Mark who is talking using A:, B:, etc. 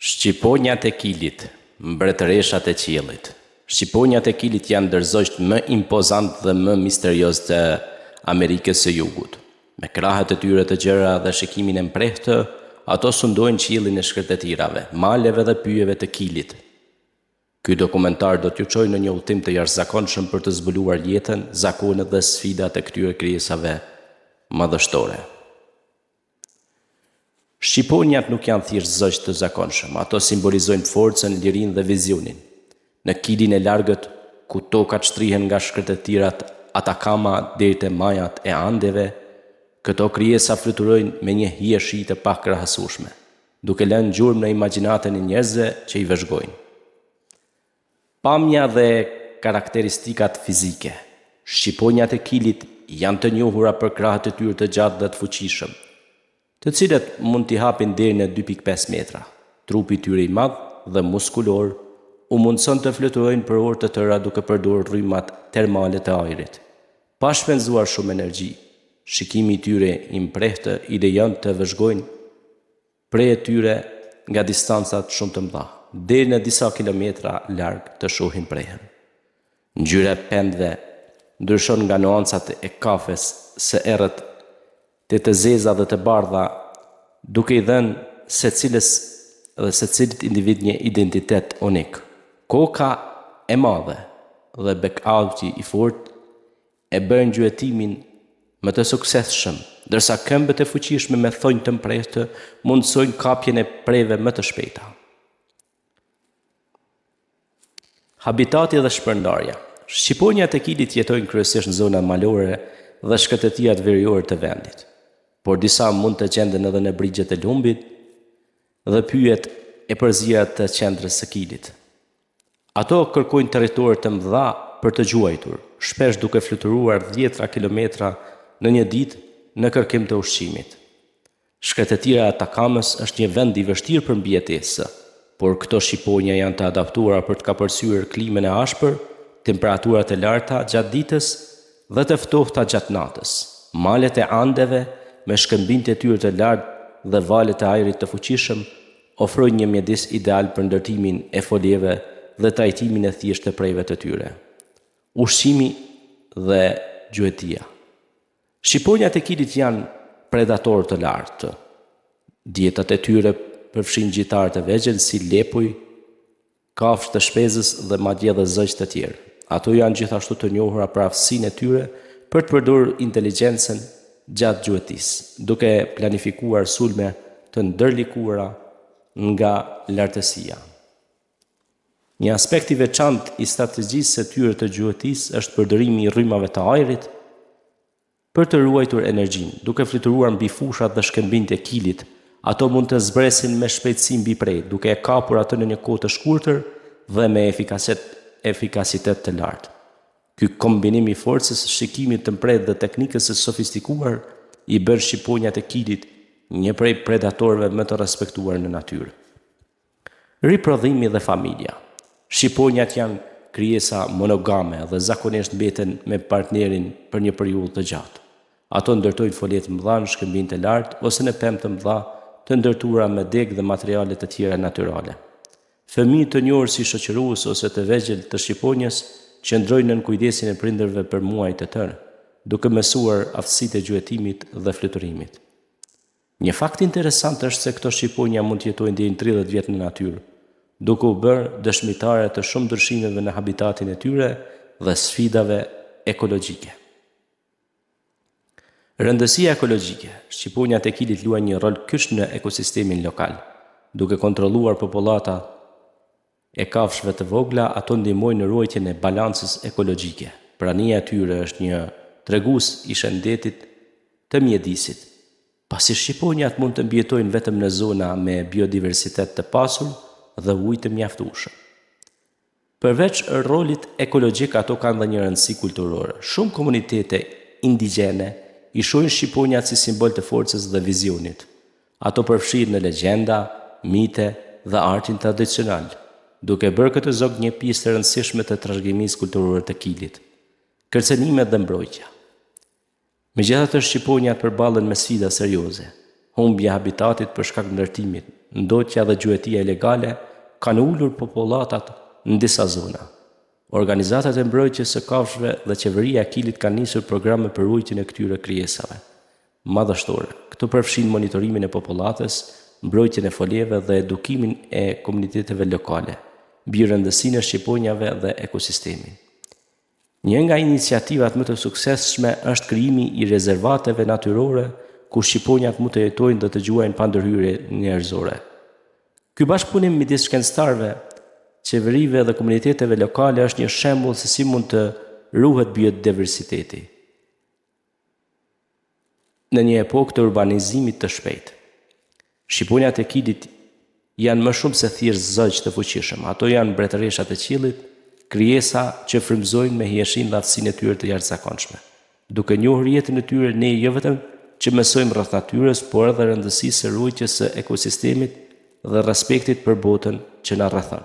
A: Shqiponjat e Kilit, mbretëreshat e qiellit. Shqiponjat e Kilit janë ndërzojt më impozant dhe më misterios të Amerikës së Jugut. Me krahët e tyre të gjera dhe shikimin e mprehtë, ato sundojnë qiellin e shkretëtirave, maleve dhe pyjeve të Kilit. Ky dokumentar do t'ju çojë në një udhtim të jashtëzakonshëm për të zbuluar jetën, zakonet dhe sfidat e këtyre krijesave madhështore. Shqiponjat nuk janë thjesht zogj të zakonshëm, ato simbolizojnë forcën, lirinë dhe vizionin. Në Kilin e largët, ku tokat shtrihen nga shkretëtirat Atakama deri te majat e Andeve, këto krijesa fluturojnë me një hije të pakrahasueshme, duke lënë gjurmë në imagjinatën e njerëzve që i vëzhgojnë. Pamja dhe karakteristikat fizike. Shqiponjat e Kilit janë të njohura për krahët e tyre të gjatë dhe të fuqishëm, të cilët mund t'i hapin deri në 2.5 metra. Trupi i tyre i madh dhe muskulor u mundson të fluturojnë për orë të tëra duke përdorur rrymat termale të ajrit, pa shpenzuar shumë energji. Shikimi i tyre i mprehtë i lejon të vëzhgojnë prej e tyre nga distancat shumë të mëdha, deri në disa kilometra larg të shohin prehen. Ngjyra e pendëve ndryshon nga nuancat e kafes së errët të zeza dhe të bardha, duke i dhënë secilit individ një identitet unik. Koka e madhe dhe back-outi i fortë e bën gjuetimin më të suksesshëm, ndërsa këmbët e fuqishme me thonjë të mprehtë mundsojnë kapjen e preve më të shpejta. Habitati dhe shpërndarja. Shqiponjat e Kilit jetojnë kryesisht në zona malore dhe shkretëtirat veriore të vendit, por disa mund të gjenden edhe në brigjet e lumbit dhe pyjet e përzira të qendrës së Kilit. Ato kërkojnë territore të mëdha për të gjuajtur, shpesh duke fluturuar 10 kilometra në një ditë në kërkim të ushqimit. Shkretëtira e Atakamës është një vend i vështirë për mbijetesë, por këto shqiponja janë të adaptuara për të kapërcyer klimën e ashpër, temperaturat e larta gjatë ditës dhe të ftohta gjatë natës. Malet e Andeve me shkëmbinjtë e tyre të lartë dhe valet e ajrit të fuqishëm ofrojnë një mjedis ideal për ndërtimin e foljeve dhe trajtimin e thjeshtë të prejve të tyre. Ushqimi dhe gjuetia. Shqiponjat e Kilit janë predatorë të lartë. Dietat e tyre përfshin gjitare të vegjël si lepuj, kafshë të shpezës dhe madje edhe zogj të tjerë. Ato janë gjithashtu të njohura për aftësinë e tyre për të përdorur inteligjencën gjatë gjuetisë, duke planifikuar sulme të ndërlikuara nga lartësia. Një aspekt i veçantë i strategjisë së tyre të gjuetisë është përdorimi i rrymave të ajrit për të ruajtur energjinë, duke fluturuar mbi fushat dhe shkëmbinjtë e Kilit. Ato mund të zbresin me shpejtësi mbi prej, duke e kapur atë në një kohë të shkurtër dhe me efikasitet të lartë. Ky kombinim i forcës, shikimit të mprehtë dhe teknikës së sofistikuar i bën shqiponjat e Kilit një prej predatorëve më të respektuar në natyrë. Riprodhimi dhe familja. Shqiponjat janë krijesa monogame dhe zakonisht mbeten me partnerin për një periudhë të gjatë. Ato ndërtojnë folje të mëdha në shkëmbinjtë të lartë ose në pemë të mëdha të ndërtuara me degë dhe materiale të tjera natyrale. Fëmijët të njohur si shoqërues ose të vegjël të shqiponjës qëndrojnë në kujdesin e prindërve për muaj të tërë, duke mësuar aftësitë e gjuetimit dhe fluturimit. Një fakt interesant është se këto shqiponja mund të jetojnë deri në 30 vjet në natyrë, duke u bërë dëshmitare të shumë ndryshimeve në habitatin e tyre dhe sfidave ekologjike. Rëndësia ekologjike. Shqiponjat e Kilit luajnë një rol kyç në ekosistemin lokal. Duke kontrolluar popullata e kafshëve të vogla, ato ndihmojnë në ruajtjen e balancës ekologjike. Prania e tyre është një tregues i shëndetit të mjedisit. Pasi shqiponjat mund të mbijetojnë vetëm në zona me biodiversitet të pasur dhe ujë të mjaftueshëm. Përveç rolit ekologjik, ato kanë dhe një rëndësi kulturore. Shumë komunitete indigjene i shohin shqiponjat si simbol të forcës dhe vizionit. Ato përfshihen në legjenda, mite dhe artin tradicional, duke bërë këtë zog një pjesë të rëndësishme të trashëgimisë kulturore të Kilit. Kërcënimet dhe mbrojtja. Megjithatë, shqiponjat përballen me sfida serioze. humbja e habitatit për shkak ndërtimit, ndotja dhe gjuetia ilegale kanë ulur populatat në disa zona. Organizatat e mbrojtjes së kafshëve dhe qeveria e Kilit kanë nisur programe për ruajtjen e këtyre krijesave madhështore. Këto përfshin monitorimin e popullatës, mbrojtjen e foleve dhe edukimin e komuniteteve lokale, mbi rëndësinë e shqiponjave dhe ekosistemin. Një nga iniciativat më të suksesshme është krijimi i rezervateve natyrore ku shqiponjat mund të jetojnë dhe të gjuajnë pa ndërhyrje njerëzore. Ky bashkëpunim midis shkencëtarëve, qeverive dhe komuniteteve lokale është një shembull se si mund të ruhet biodiversiteti në një epokë të urbanizimit të shpejtë. Shqiponjat e Kilit janë më shumë se thjesht zogj të fuqishëm. Ato janë mbretëreshat e qiellit, krijesa që frymëzojnë me hijeshin dhe aftësinë e tyre të jashtëzakonshme. Duke njohur jetën e tyre, ne jo vetëm që mësojmë rreth natyrës, por edhe rëndësisë së ruajtjes së ekosistemit dhe respektit për botën që na rrethon.